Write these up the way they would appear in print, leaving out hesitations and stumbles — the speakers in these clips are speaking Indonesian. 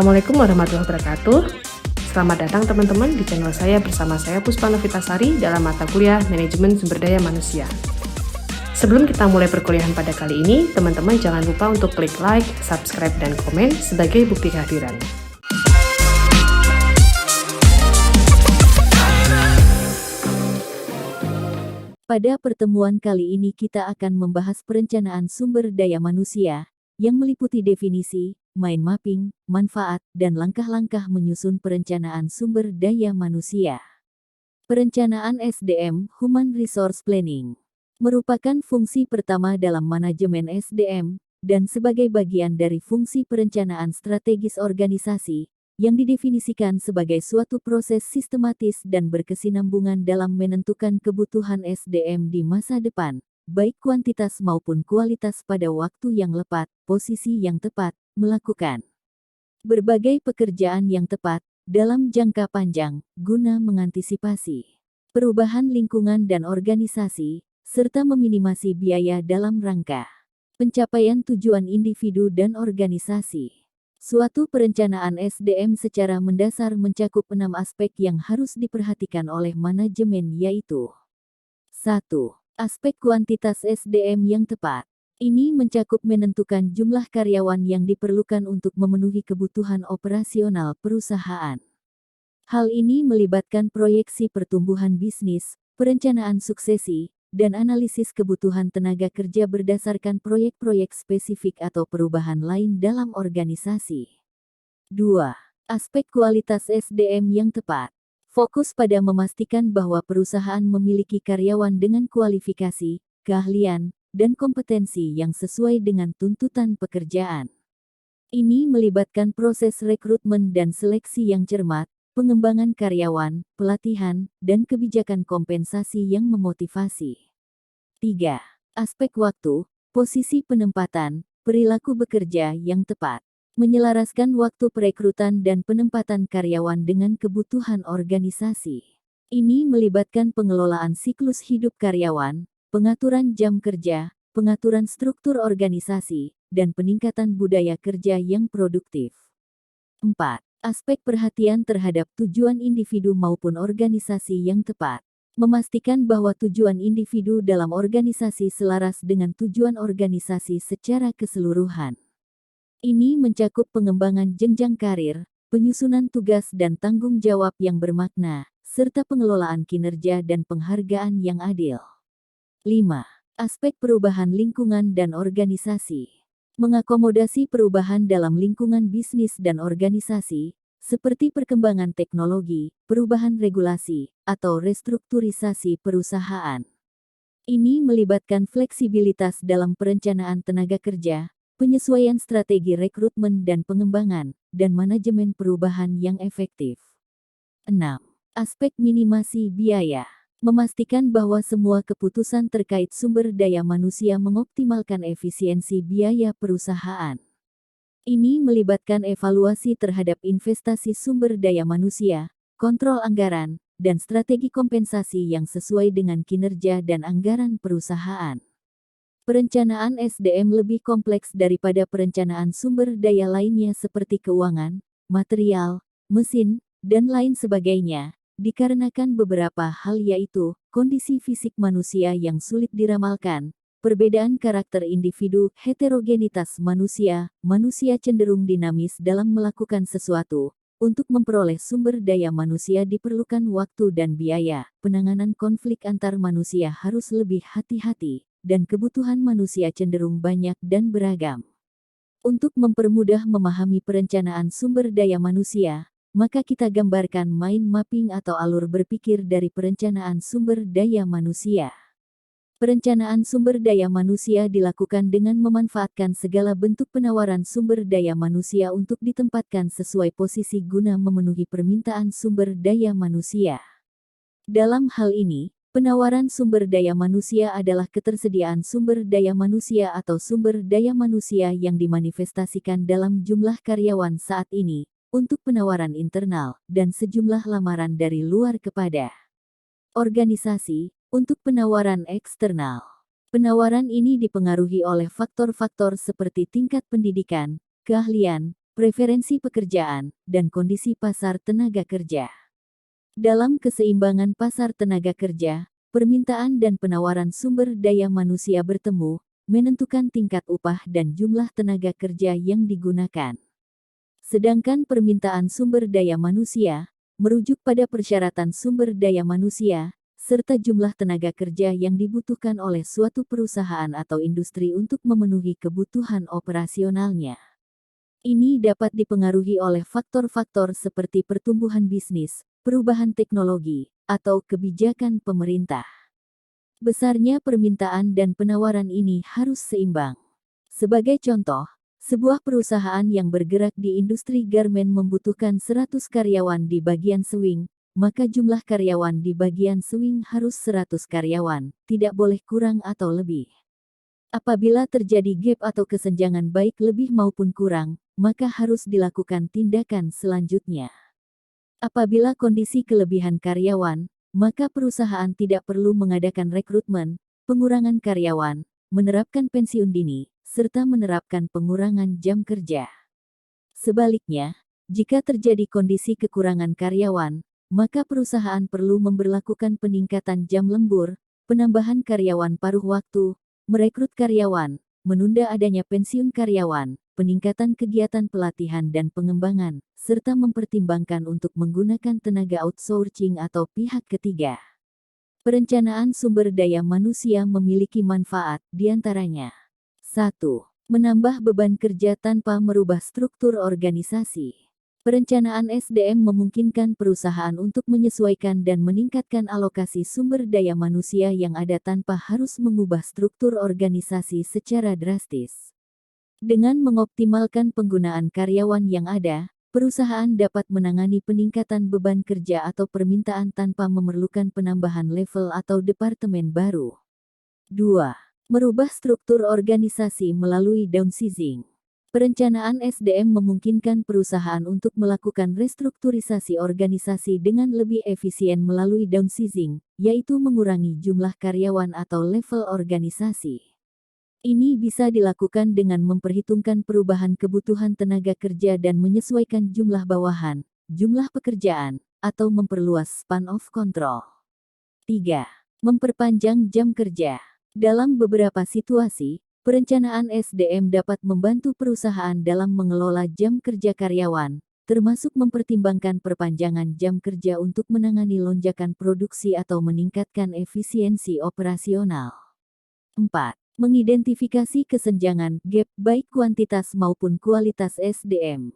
Assalamualaikum warahmatullahi wabarakatuh. Selamat datang teman-teman di channel saya bersama saya Puspa Novitasari dalam mata kuliah Manajemen Sumber Daya Manusia. Sebelum kita mulai perkuliahan pada kali ini, teman-teman jangan lupa untuk klik like, subscribe, dan komen sebagai bukti kehadiran. Pada pertemuan kali ini kita akan membahas perencanaan sumber daya manusia, yang meliputi definisi, mind mapping, manfaat, dan langkah-langkah menyusun perencanaan sumber daya manusia. Perencanaan SDM, Human Resource Planning, merupakan fungsi pertama dalam manajemen SDM, dan sebagai bagian dari fungsi perencanaan strategis organisasi, yang didefinisikan sebagai suatu proses sistematis dan berkesinambungan dalam menentukan kebutuhan SDM di masa depan, baik kuantitas maupun kualitas pada waktu yang tepat, posisi yang tepat, melakukan berbagai pekerjaan yang tepat, dalam jangka panjang, guna mengantisipasi perubahan lingkungan dan organisasi, serta meminimasi biaya dalam rangka pencapaian tujuan individu dan organisasi. Suatu perencanaan SDM secara mendasar mencakup 6 aspek yang harus diperhatikan oleh manajemen yaitu 1. Aspek kuantitas SDM yang tepat. Ini mencakup menentukan jumlah karyawan yang diperlukan untuk memenuhi kebutuhan operasional perusahaan. Hal ini melibatkan proyeksi pertumbuhan bisnis, perencanaan suksesi, dan analisis kebutuhan tenaga kerja berdasarkan proyek-proyek spesifik atau perubahan lain dalam organisasi. 2. Aspek kualitas SDM yang tepat. Fokus pada memastikan bahwa perusahaan memiliki karyawan dengan kualifikasi, keahlian, dan kompetensi yang sesuai dengan tuntutan pekerjaan. Ini melibatkan proses rekrutmen dan seleksi yang cermat, pengembangan karyawan, pelatihan, dan kebijakan kompensasi yang memotivasi. 3. Aspek waktu, posisi penempatan, perilaku bekerja yang tepat. Menyelaraskan waktu perekrutan dan penempatan karyawan dengan kebutuhan organisasi. Ini melibatkan pengelolaan siklus hidup karyawan, pengaturan jam kerja, pengaturan struktur organisasi, dan peningkatan budaya kerja yang produktif. 4. Aspek perhatian terhadap tujuan individu maupun organisasi yang tepat. Memastikan bahwa tujuan individu dalam organisasi selaras dengan tujuan organisasi secara keseluruhan. Ini mencakup pengembangan jenjang karir, penyusunan tugas dan tanggung jawab yang bermakna, serta pengelolaan kinerja dan penghargaan yang adil. 5. Aspek perubahan lingkungan dan organisasi. Mengakomodasi perubahan dalam lingkungan bisnis dan organisasi, seperti perkembangan teknologi, perubahan regulasi, atau restrukturisasi perusahaan. Ini melibatkan fleksibilitas dalam perencanaan tenaga kerja, penyesuaian strategi rekrutmen dan pengembangan, dan manajemen perubahan yang efektif. 6. Aspek minimasi biaya. Memastikan bahwa semua keputusan terkait sumber daya manusia mengoptimalkan efisiensi biaya perusahaan. Ini melibatkan evaluasi terhadap investasi sumber daya manusia, kontrol anggaran, dan strategi kompensasi yang sesuai dengan kinerja dan anggaran perusahaan. Perencanaan SDM lebih kompleks daripada perencanaan sumber daya lainnya seperti keuangan, material, mesin, dan lain sebagainya, dikarenakan beberapa hal yaitu, kondisi fisik manusia yang sulit diramalkan, perbedaan karakter individu, heterogenitas manusia, manusia cenderung dinamis dalam melakukan sesuatu. Untuk memperoleh sumber daya manusia diperlukan waktu dan biaya, penanganan konflik antar manusia harus lebih hati-hati, dan kebutuhan manusia cenderung banyak dan beragam. Untuk mempermudah memahami perencanaan sumber daya manusia, maka kita gambarkan mind mapping atau alur berpikir dari perencanaan sumber daya manusia. Perencanaan sumber daya manusia dilakukan dengan memanfaatkan segala bentuk penawaran sumber daya manusia untuk ditempatkan sesuai posisi guna memenuhi permintaan sumber daya manusia. Dalam hal ini, penawaran sumber daya manusia adalah ketersediaan sumber daya manusia atau sumber daya manusia yang dimanifestasikan dalam jumlah karyawan saat ini, untuk penawaran internal, dan sejumlah lamaran dari luar kepada organisasi, untuk penawaran eksternal. Penawaran ini dipengaruhi oleh faktor-faktor seperti tingkat pendidikan, keahlian, preferensi pekerjaan, dan kondisi pasar tenaga kerja. Dalam keseimbangan pasar tenaga kerja, permintaan dan penawaran sumber daya manusia bertemu, menentukan tingkat upah dan jumlah tenaga kerja yang digunakan. Sedangkan permintaan sumber daya manusia merujuk pada persyaratan sumber daya manusia serta jumlah tenaga kerja yang dibutuhkan oleh suatu perusahaan atau industri untuk memenuhi kebutuhan operasionalnya. Ini dapat dipengaruhi oleh faktor-faktor seperti pertumbuhan bisnis, perubahan teknologi, atau kebijakan pemerintah. Besarnya permintaan dan penawaran ini harus seimbang. Sebagai contoh, sebuah perusahaan yang bergerak di industri garmen membutuhkan 100 karyawan di bagian sewing, maka jumlah karyawan di bagian sewing harus 100 karyawan, tidak boleh kurang atau lebih. Apabila terjadi gap atau kesenjangan baik lebih maupun kurang, maka harus dilakukan tindakan selanjutnya. Apabila kondisi kelebihan karyawan, maka perusahaan tidak perlu mengadakan rekrutmen, pengurangan karyawan, menerapkan pensiun dini, serta menerapkan pengurangan jam kerja. Sebaliknya, jika terjadi kondisi kekurangan karyawan, maka perusahaan perlu memberlakukan peningkatan jam lembur, penambahan karyawan paruh waktu, merekrut karyawan, menunda adanya pensiun karyawan, peningkatan kegiatan pelatihan dan pengembangan, serta mempertimbangkan untuk menggunakan tenaga outsourcing atau pihak ketiga. Perencanaan sumber daya manusia memiliki manfaat, diantaranya 1. Menambah beban kerja tanpa merubah struktur organisasi. Perencanaan SDM memungkinkan perusahaan untuk menyesuaikan dan meningkatkan alokasi sumber daya manusia yang ada tanpa harus mengubah struktur organisasi secara drastis. Dengan mengoptimalkan penggunaan karyawan yang ada, perusahaan dapat menangani peningkatan beban kerja atau permintaan tanpa memerlukan penambahan level atau departemen baru. 2. Merubah struktur organisasi melalui downsizing. Perencanaan SDM memungkinkan perusahaan untuk melakukan restrukturisasi organisasi dengan lebih efisien melalui downsizing, yaitu mengurangi jumlah karyawan atau level organisasi. Ini bisa dilakukan dengan memperhitungkan perubahan kebutuhan tenaga kerja dan menyesuaikan jumlah bawahan, jumlah pekerjaan, atau memperluas span of control. 3. Memperpanjang jam kerja. Dalam beberapa situasi, perencanaan SDM dapat membantu perusahaan dalam mengelola jam kerja karyawan, termasuk mempertimbangkan perpanjangan jam kerja untuk menangani lonjakan produksi atau meningkatkan efisiensi operasional. 4. Mengidentifikasi kesenjangan gap baik kuantitas maupun kualitas SDM.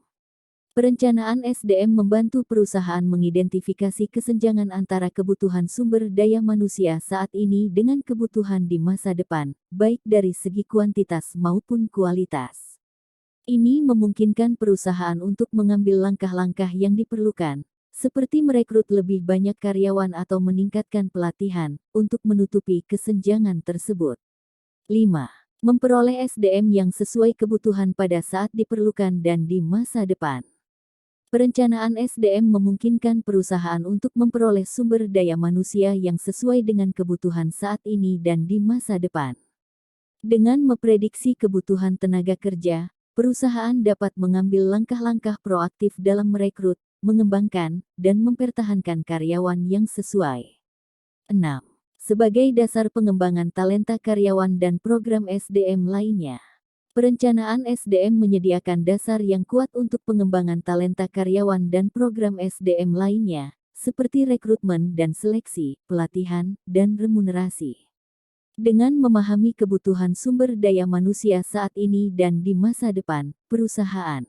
Perencanaan SDM membantu perusahaan mengidentifikasi kesenjangan antara kebutuhan sumber daya manusia saat ini dengan kebutuhan di masa depan, baik dari segi kuantitas maupun kualitas. Ini memungkinkan perusahaan untuk mengambil langkah-langkah yang diperlukan, seperti merekrut lebih banyak karyawan atau meningkatkan pelatihan, untuk menutupi kesenjangan tersebut. 5. Memperoleh SDM yang sesuai kebutuhan pada saat diperlukan dan di masa depan. Perencanaan SDM memungkinkan perusahaan untuk memperoleh sumber daya manusia yang sesuai dengan kebutuhan saat ini dan di masa depan. Dengan memprediksi kebutuhan tenaga kerja, perusahaan dapat mengambil langkah-langkah proaktif dalam merekrut, mengembangkan, dan mempertahankan karyawan yang sesuai. 6. Sebagai dasar pengembangan talenta karyawan dan program SDM lainnya. Perencanaan SDM menyediakan dasar yang kuat untuk pengembangan talenta karyawan dan program SDM lainnya, seperti rekrutmen dan seleksi, pelatihan, dan remunerasi. Dengan memahami kebutuhan sumber daya manusia saat ini dan di masa depan, perusahaan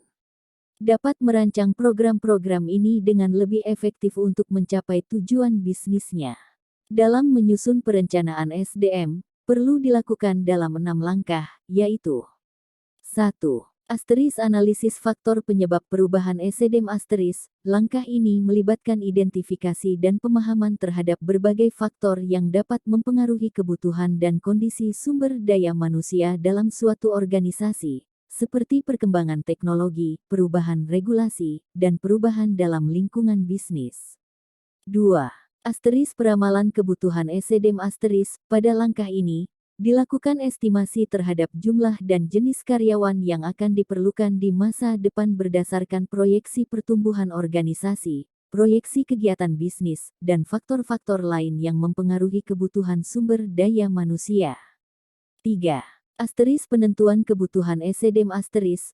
dapat merancang program-program ini dengan lebih efektif untuk mencapai tujuan bisnisnya. Dalam menyusun perencanaan SDM, perlu dilakukan dalam 6 langkah, yaitu 1. Analisis faktor penyebab perubahan SDM. Langkah ini melibatkan identifikasi dan pemahaman terhadap berbagai faktor yang dapat mempengaruhi kebutuhan dan kondisi sumber daya manusia dalam suatu organisasi, seperti perkembangan teknologi, perubahan regulasi, dan perubahan dalam lingkungan bisnis. 2. Peramalan kebutuhan SDM. Pada langkah ini, dilakukan estimasi terhadap jumlah dan jenis karyawan yang akan diperlukan di masa depan berdasarkan proyeksi pertumbuhan organisasi, proyeksi kegiatan bisnis, dan faktor-faktor lain yang mempengaruhi kebutuhan sumber daya manusia. 3. Penentuan kebutuhan SDM.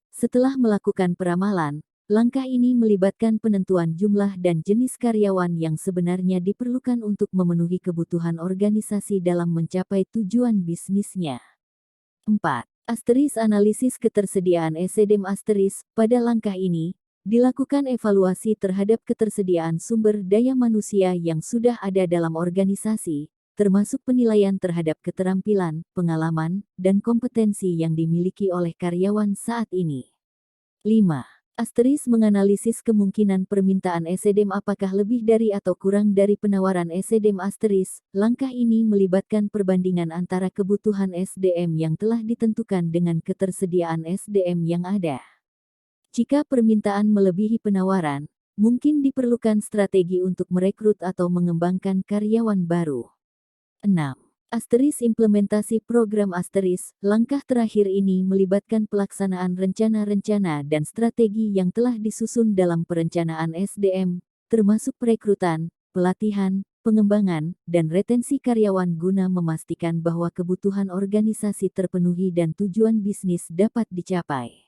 Setelah melakukan peramalan, langkah ini melibatkan penentuan jumlah dan jenis karyawan yang sebenarnya diperlukan untuk memenuhi kebutuhan organisasi dalam mencapai tujuan bisnisnya. 4. Analisis ketersediaan SDM. Pada langkah ini, dilakukan evaluasi terhadap ketersediaan sumber daya manusia yang sudah ada dalam organisasi, termasuk penilaian terhadap keterampilan, pengalaman, dan kompetensi yang dimiliki oleh karyawan saat ini. 5. Menganalisis kemungkinan permintaan SDM apakah lebih dari atau kurang dari penawaran SDM. Langkah ini melibatkan perbandingan antara kebutuhan SDM yang telah ditentukan dengan ketersediaan SDM yang ada. Jika permintaan melebihi penawaran, mungkin diperlukan strategi untuk merekrut atau mengembangkan karyawan baru. 6. Implementasi program. Langkah terakhir ini melibatkan pelaksanaan rencana-rencana dan strategi yang telah disusun dalam perencanaan SDM, termasuk perekrutan, pelatihan, pengembangan, dan retensi karyawan guna memastikan bahwa kebutuhan organisasi terpenuhi dan tujuan bisnis dapat dicapai.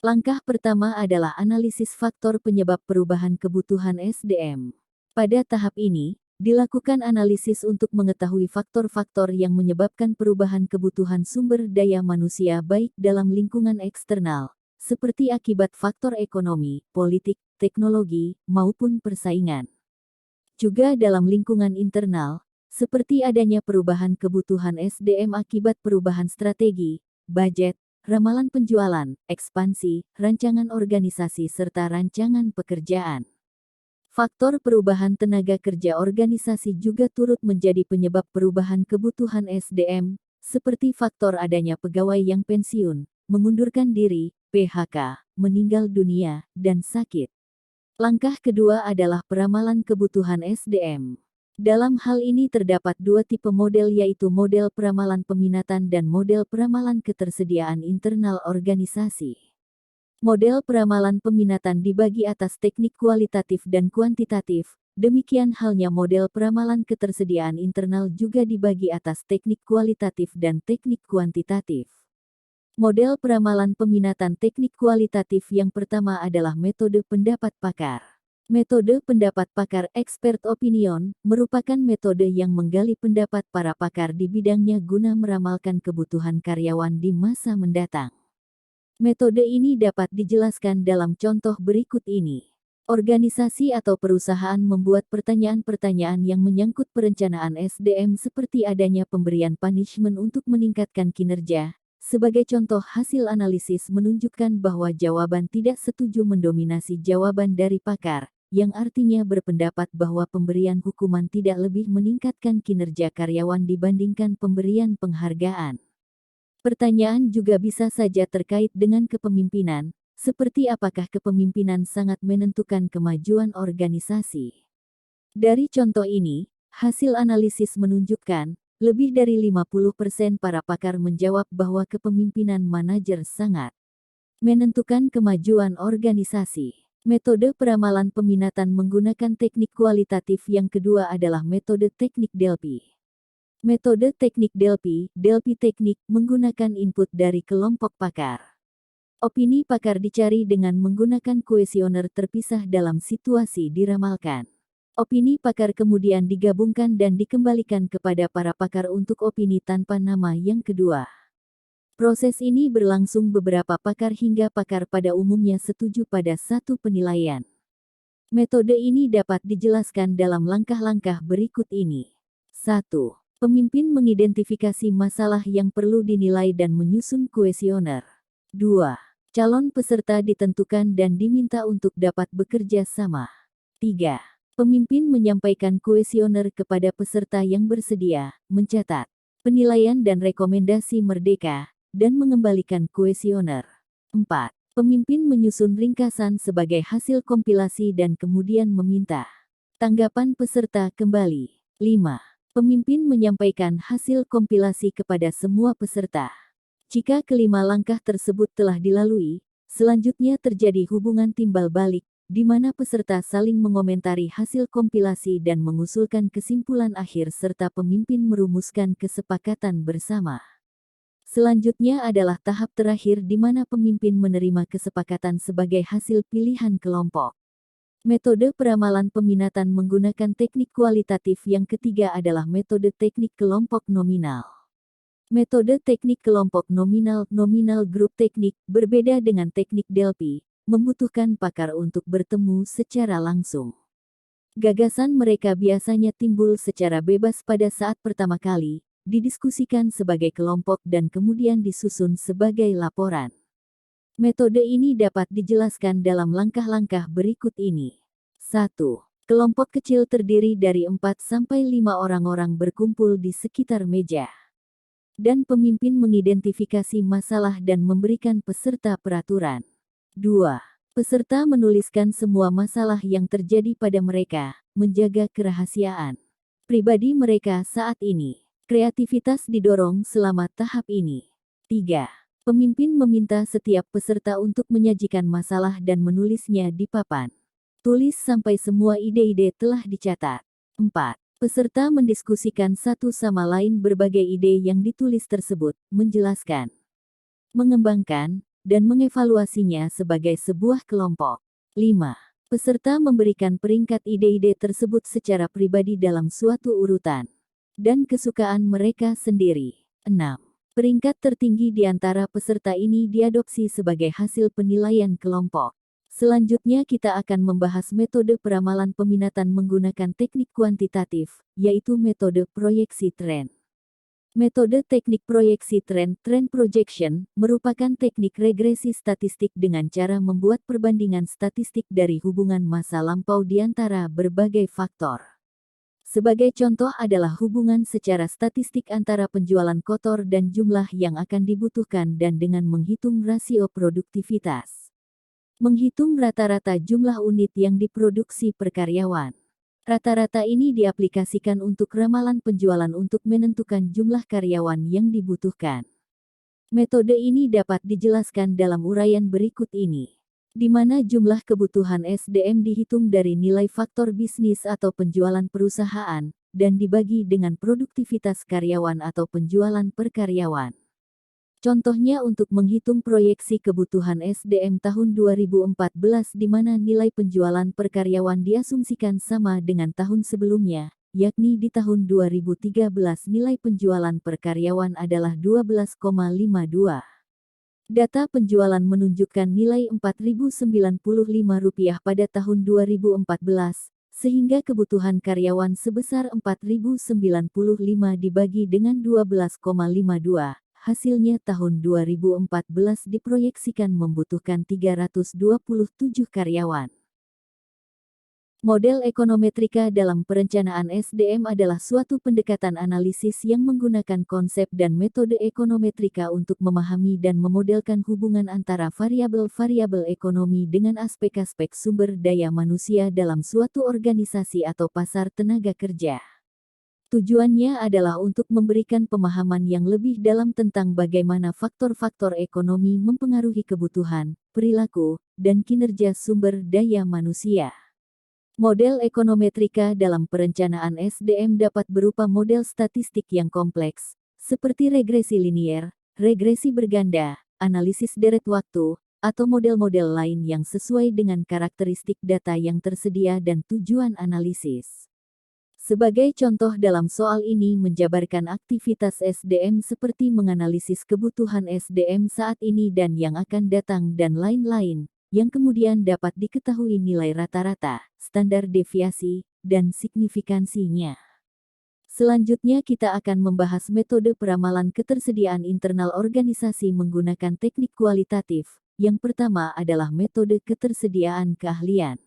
Langkah pertama adalah analisis faktor penyebab perubahan kebutuhan SDM. Pada tahap ini, dilakukan analisis untuk mengetahui faktor-faktor yang menyebabkan perubahan kebutuhan sumber daya manusia baik dalam lingkungan eksternal, seperti akibat faktor ekonomi, politik, teknologi, maupun persaingan. Juga dalam lingkungan internal, seperti adanya perubahan kebutuhan SDM akibat perubahan strategi, budget, ramalan penjualan, ekspansi, rancangan organisasi serta rancangan pekerjaan. Faktor perubahan tenaga kerja organisasi juga turut menjadi penyebab perubahan kebutuhan SDM, seperti faktor adanya pegawai yang pensiun, mengundurkan diri, PHK, meninggal dunia, dan sakit. Langkah kedua adalah peramalan kebutuhan SDM. Dalam hal ini terdapat dua tipe model, yaitu model peramalan peminatan dan model peramalan ketersediaan internal organisasi. Model peramalan peminatan dibagi atas teknik kualitatif dan kuantitatif, demikian halnya model peramalan ketersediaan internal juga dibagi atas teknik kualitatif dan teknik kuantitatif. Model peramalan peminatan teknik kualitatif yang pertama adalah metode pendapat pakar. Metode pendapat pakar expert opinion merupakan metode yang menggali pendapat para pakar di bidangnya guna meramalkan kebutuhan karyawan di masa mendatang. Metode ini dapat dijelaskan dalam contoh berikut ini. Organisasi atau perusahaan membuat pertanyaan-pertanyaan yang menyangkut perencanaan SDM seperti adanya pemberian punishment untuk meningkatkan kinerja. Sebagai contoh, hasil analisis menunjukkan bahwa jawaban tidak setuju mendominasi jawaban dari pakar, yang artinya berpendapat bahwa pemberian hukuman tidak lebih meningkatkan kinerja karyawan dibandingkan pemberian penghargaan. Pertanyaan juga bisa saja terkait dengan kepemimpinan, seperti apakah kepemimpinan sangat menentukan kemajuan organisasi. Dari contoh ini, hasil analisis menunjukkan, lebih dari 50% para pakar menjawab bahwa kepemimpinan manajer sangat menentukan kemajuan organisasi. Metode peramalan peminatan menggunakan teknik kualitatif yang kedua adalah metode teknik Delphi. Metode teknik Delphi teknik menggunakan input dari kelompok pakar. Opini pakar dicari dengan menggunakan kuesioner terpisah dalam situasi diramalkan. Opini pakar kemudian digabungkan dan dikembalikan kepada para pakar untuk opini tanpa nama yang kedua. Proses ini berlangsung beberapa pakar hingga pakar pada umumnya setuju pada satu penilaian. Metode ini dapat dijelaskan dalam langkah-langkah berikut ini. 1. Pemimpin mengidentifikasi masalah yang perlu dinilai dan menyusun kuesioner. 2. Calon peserta ditentukan dan diminta untuk dapat bekerja sama. 3. Pemimpin menyampaikan kuesioner kepada peserta yang bersedia, mencatat penilaian dan rekomendasi merdeka, dan mengembalikan kuesioner. 4. Pemimpin menyusun ringkasan sebagai hasil kompilasi dan kemudian meminta tanggapan peserta kembali. 5. Pemimpin menyampaikan hasil kompilasi kepada semua peserta. Jika kelima langkah tersebut telah dilalui, selanjutnya terjadi hubungan timbal balik, di mana peserta saling mengomentari hasil kompilasi dan mengusulkan kesimpulan akhir serta pemimpin merumuskan kesepakatan bersama. Selanjutnya adalah tahap terakhir di mana pemimpin menerima kesepakatan sebagai hasil pilihan kelompok. Metode peramalan peminatan menggunakan teknik kualitatif yang ketiga adalah metode teknik kelompok nominal. Metode teknik kelompok nominal nominal group teknik berbeda dengan teknik Delphi, membutuhkan pakar untuk bertemu secara langsung. Gagasan mereka biasanya timbul secara bebas pada saat pertama kali, didiskusikan sebagai kelompok dan kemudian disusun sebagai laporan. Metode ini dapat dijelaskan dalam langkah-langkah berikut ini. 1. Kelompok kecil terdiri dari 4-5 orang berkumpul di sekitar meja. Dan pemimpin mengidentifikasi masalah dan memberikan peserta peraturan. 2. Peserta menuliskan semua masalah yang terjadi pada mereka, menjaga kerahasiaan pribadi mereka saat ini. Kreativitas didorong selama tahap ini. 3. Pemimpin meminta setiap peserta untuk menyajikan masalah dan menulisnya di papan tulis sampai semua ide-ide telah dicatat. 4. Peserta mendiskusikan satu sama lain berbagai ide yang ditulis tersebut, menjelaskan, mengembangkan, dan mengevaluasinya sebagai sebuah kelompok. 5. Peserta memberikan peringkat ide-ide tersebut secara pribadi dalam suatu urutan dan kesukaan mereka sendiri. 6. Peringkat tertinggi di antara peserta ini diadopsi sebagai hasil penilaian kelompok. Selanjutnya kita akan membahas metode peramalan peminatan menggunakan teknik kuantitatif, yaitu metode proyeksi tren. Metode teknik proyeksi tren, trend projection, merupakan teknik regresi statistik dengan cara membuat perbandingan statistik dari hubungan masa lampau di antara berbagai faktor. Sebagai contoh adalah hubungan secara statistik antara penjualan kotor dan jumlah yang akan dibutuhkan dan dengan menghitung rasio produktivitas. Menghitung rata-rata jumlah unit yang diproduksi per karyawan. Rata-rata ini diaplikasikan untuk ramalan penjualan untuk menentukan jumlah karyawan yang dibutuhkan. Metode ini dapat dijelaskan dalam uraian berikut ini, di mana jumlah kebutuhan SDM dihitung dari nilai faktor bisnis atau penjualan perusahaan, dan dibagi dengan produktivitas karyawan atau penjualan per karyawan. Contohnya untuk menghitung proyeksi kebutuhan SDM tahun 2014 di mana nilai penjualan per karyawan diasumsikan sama dengan tahun sebelumnya, yakni di tahun 2013 nilai penjualan per karyawan adalah 12,52. Data penjualan menunjukkan nilai Rp4.095 pada tahun 2014, sehingga kebutuhan karyawan sebesar Rp4.095 dibagi dengan 12,52. Hasilnya tahun 2014 diproyeksikan membutuhkan 327 karyawan. Model ekonometrika dalam perencanaan SDM adalah suatu pendekatan analisis yang menggunakan konsep dan metode ekonometrika untuk memahami dan memodelkan hubungan antara variabel-variabel ekonomi dengan aspek-aspek sumber daya manusia dalam suatu organisasi atau pasar tenaga kerja. Tujuannya adalah untuk memberikan pemahaman yang lebih dalam tentang bagaimana faktor-faktor ekonomi mempengaruhi kebutuhan, perilaku, dan kinerja sumber daya manusia. Model ekonometrika dalam perencanaan SDM dapat berupa model statistik yang kompleks, seperti regresi linier, regresi berganda, analisis deret waktu, atau model-model lain yang sesuai dengan karakteristik data yang tersedia dan tujuan analisis. Sebagai contoh dalam soal ini menjabarkan aktivitas SDM seperti menganalisis kebutuhan SDM saat ini dan yang akan datang dan lain-lain, yang kemudian dapat diketahui nilai rata-rata, standar deviasi, dan signifikansinya. Selanjutnya kita akan membahas metode peramalan ketersediaan internal organisasi menggunakan teknik kualitatif. Yang pertama adalah metode ketersediaan keahlian.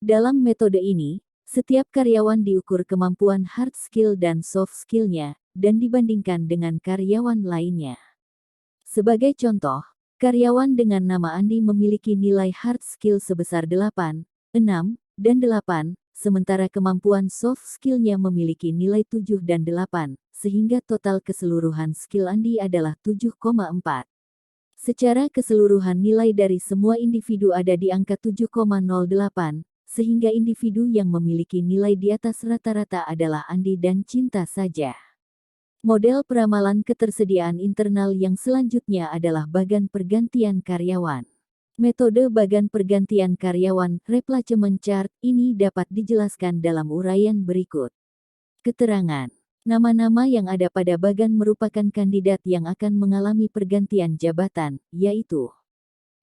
Dalam metode ini, setiap karyawan diukur kemampuan hard skill dan soft skill-nya, dan dibandingkan dengan karyawan lainnya. Sebagai contoh, karyawan dengan nama Andi memiliki nilai hard skill sebesar 8, 6, dan 8, sementara kemampuan soft skill-nya memiliki nilai 7 dan 8, sehingga total keseluruhan skill Andi adalah 7,4. Secara keseluruhan nilai dari semua individu ada di angka 7,08, sehingga individu yang memiliki nilai di atas rata-rata adalah Andi dan Cinta saja. Model peramalan ketersediaan internal yang selanjutnya adalah bagan pergantian karyawan. Metode bagan pergantian karyawan replacement chart ini dapat dijelaskan dalam uraian berikut. Keterangan. Nama-nama yang ada pada bagan merupakan kandidat yang akan mengalami pergantian jabatan, yaitu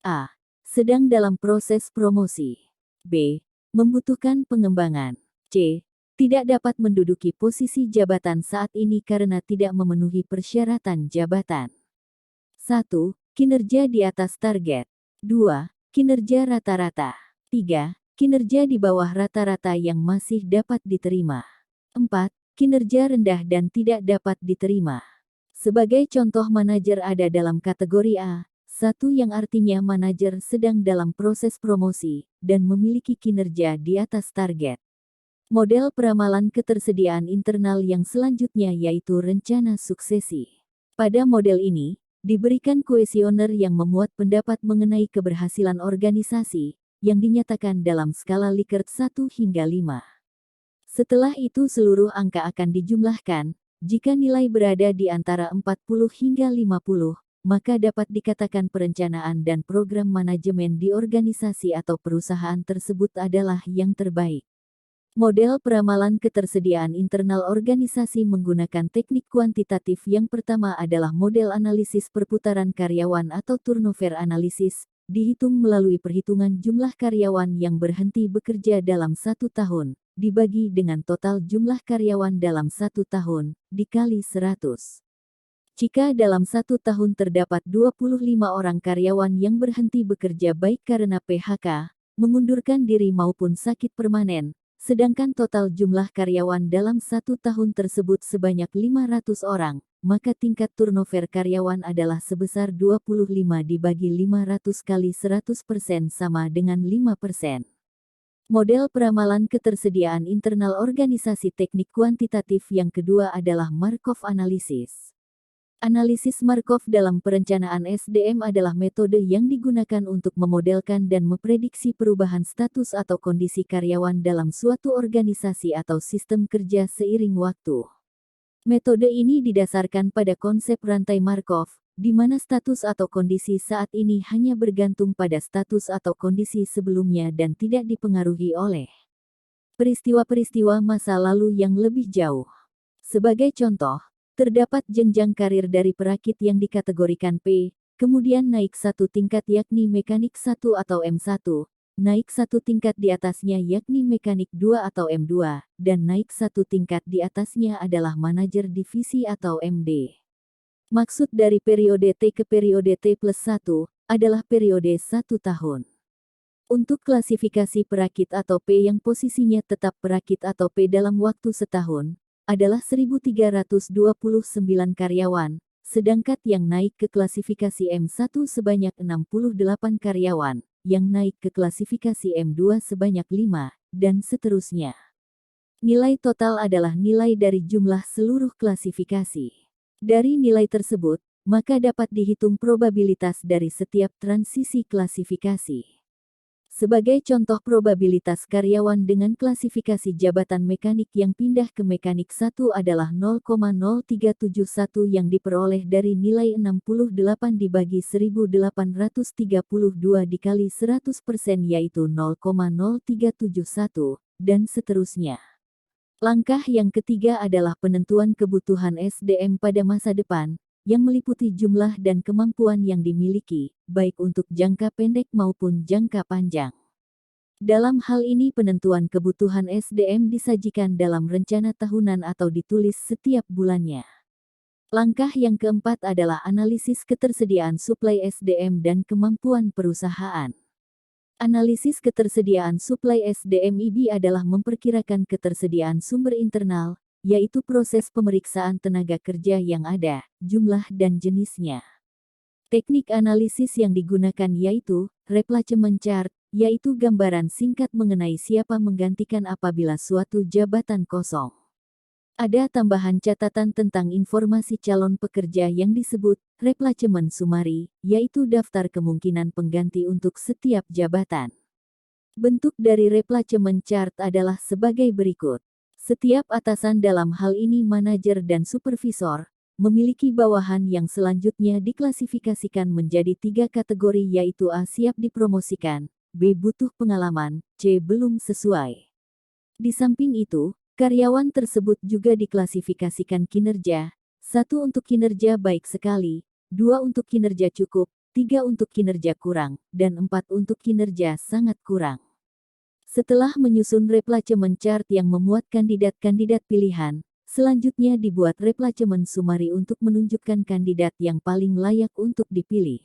A. Sedang dalam proses promosi. B. Membutuhkan pengembangan. C. Tidak dapat menduduki posisi jabatan saat ini karena tidak memenuhi persyaratan jabatan. 1. Kinerja di atas target. 2. Kinerja rata-rata. 3. Kinerja di bawah rata-rata yang masih dapat diterima. 4. Kinerja rendah dan tidak dapat diterima. Sebagai contoh manajer ada dalam kategori A, 1 yang artinya manajer sedang dalam proses promosi, dan memiliki kinerja di atas target. Model peramalan ketersediaan internal yang selanjutnya yaitu rencana suksesi. Pada model ini, diberikan kuesioner yang memuat pendapat mengenai keberhasilan organisasi, yang dinyatakan dalam skala Likert 1 hingga 5. Setelah itu seluruh angka akan dijumlahkan, jika nilai berada di antara 40 hingga 50, maka dapat dikatakan perencanaan dan program manajemen di organisasi atau perusahaan tersebut adalah yang terbaik. Model peramalan ketersediaan internal organisasi menggunakan teknik kuantitatif. Yang pertama adalah model analisis perputaran karyawan atau turnover analisis, dihitung melalui perhitungan jumlah karyawan yang berhenti bekerja dalam 1 tahun, dibagi dengan total jumlah karyawan dalam 1 tahun, dikali 100. Jika dalam 1 tahun terdapat 25 orang karyawan yang berhenti bekerja baik karena PHK, mengundurkan diri maupun sakit permanen, sedangkan total jumlah karyawan dalam 1 tahun tersebut sebanyak 500 orang, maka tingkat turnover karyawan adalah sebesar 25 dibagi 500 kali 100% sama dengan 5%. Model peramalan ketersediaan internal organisasi teknik kuantitatif yang kedua adalah Markov Analysis. Analisis Markov dalam perencanaan SDM adalah metode yang digunakan untuk memodelkan dan memprediksi perubahan status atau kondisi karyawan dalam suatu organisasi atau sistem kerja seiring waktu. Metode ini didasarkan pada konsep rantai Markov, di mana status atau kondisi saat ini hanya bergantung pada status atau kondisi sebelumnya dan tidak dipengaruhi oleh peristiwa-peristiwa masa lalu yang lebih jauh. Sebagai contoh, terdapat jenjang karir dari perakit yang dikategorikan P, kemudian naik 1 tingkat yakni mekanik 1 atau M1, naik 1 tingkat di atasnya yakni mekanik 2 atau M2, dan naik 1 tingkat di atasnya adalah manajer divisi atau MD. Maksud dari periode T ke periode T+1 adalah periode 1 tahun. Untuk klasifikasi perakit atau P yang posisinya tetap perakit atau P dalam waktu setahun, adalah 1.329 karyawan, sedangkan yang naik ke klasifikasi M1 sebanyak 68 karyawan, yang naik ke klasifikasi M2 sebanyak 5, dan seterusnya. Nilai total adalah nilai dari jumlah seluruh klasifikasi. Dari nilai tersebut, maka dapat dihitung probabilitas dari setiap transisi klasifikasi. Sebagai contoh probabilitas karyawan dengan klasifikasi jabatan mekanik yang pindah ke mekanik 1 adalah 0,0371 yang diperoleh dari nilai 68 dibagi 1832 dikali 100% yaitu 0,0371, dan seterusnya. Langkah yang ketiga adalah penentuan kebutuhan SDM pada masa depan, yang meliputi jumlah dan kemampuan yang dimiliki, baik untuk jangka pendek maupun jangka panjang. Dalam hal ini penentuan kebutuhan SDM disajikan dalam rencana tahunan atau ditulis setiap bulannya. Langkah yang keempat adalah analisis ketersediaan suplai SDM dan kemampuan perusahaan. Analisis ketersediaan suplai SDM IB adalah memperkirakan ketersediaan sumber internal, yaitu proses pemeriksaan tenaga kerja yang ada, jumlah dan jenisnya. Teknik analisis yang digunakan yaitu replacement chart, yaitu gambaran singkat mengenai siapa menggantikan apabila suatu jabatan kosong. Ada tambahan catatan tentang informasi calon pekerja yang disebut replacement summary, yaitu daftar kemungkinan pengganti untuk setiap jabatan. Bentuk dari replacement chart adalah sebagai berikut. Setiap atasan dalam hal ini manajer dan supervisor, memiliki bawahan yang selanjutnya diklasifikasikan menjadi 3 kategori yaitu A. Siap dipromosikan, B. Butuh pengalaman, C. Belum sesuai. Di samping itu, karyawan tersebut juga diklasifikasikan kinerja, 1 untuk kinerja baik sekali, 2 untuk kinerja cukup, 3 untuk kinerja kurang, dan 4 untuk kinerja sangat kurang. Setelah menyusun replacement chart yang memuat kandidat-kandidat pilihan, selanjutnya dibuat replacement summary untuk menunjukkan kandidat yang paling layak untuk dipilih.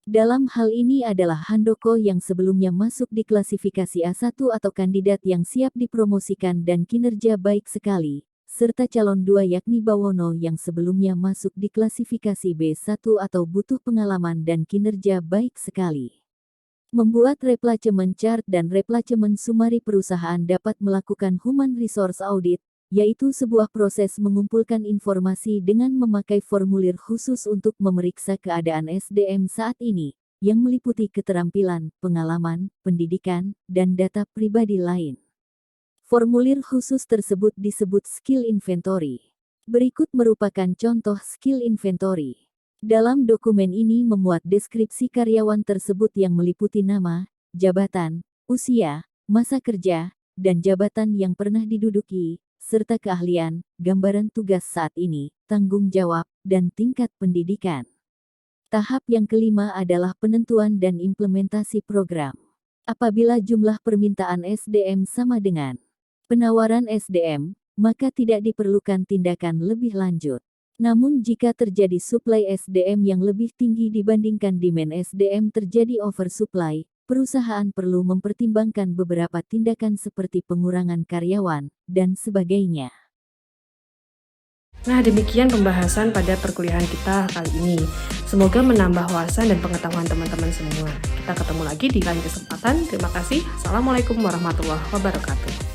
Dalam hal ini adalah Handoko yang sebelumnya masuk di klasifikasi A1 atau kandidat yang siap dipromosikan dan kinerja baik sekali, serta calon 2 yakni Bawono yang sebelumnya masuk di klasifikasi B1 atau butuh pengalaman dan kinerja baik sekali. Membuat replacement chart dan replacement summary perusahaan dapat melakukan human resource audit, yaitu sebuah proses mengumpulkan informasi dengan memakai formulir khusus untuk memeriksa keadaan SDM saat ini, yang meliputi keterampilan, pengalaman, pendidikan, dan data pribadi lain. Formulir khusus tersebut disebut skill inventory. Berikut merupakan contoh skill inventory. Dalam dokumen ini memuat deskripsi karyawan tersebut yang meliputi nama, jabatan, usia, masa kerja, dan jabatan yang pernah diduduki, serta keahlian, gambaran tugas saat ini, tanggung jawab, dan tingkat pendidikan. Tahap yang kelima adalah penentuan dan implementasi program. Apabila jumlah permintaan SDM sama dengan penawaran SDM, maka tidak diperlukan tindakan lebih lanjut. Namun jika terjadi suplai SDM yang lebih tinggi dibandingkan demand SDM terjadi oversupply, perusahaan perlu mempertimbangkan beberapa tindakan seperti pengurangan karyawan, dan sebagainya. Nah, demikian pembahasan pada perkuliahan kita kali ini. Semoga menambah wawasan dan pengetahuan teman-teman semua. Kita ketemu lagi di lain kesempatan. Terima kasih. Assalamualaikum warahmatullahi wabarakatuh.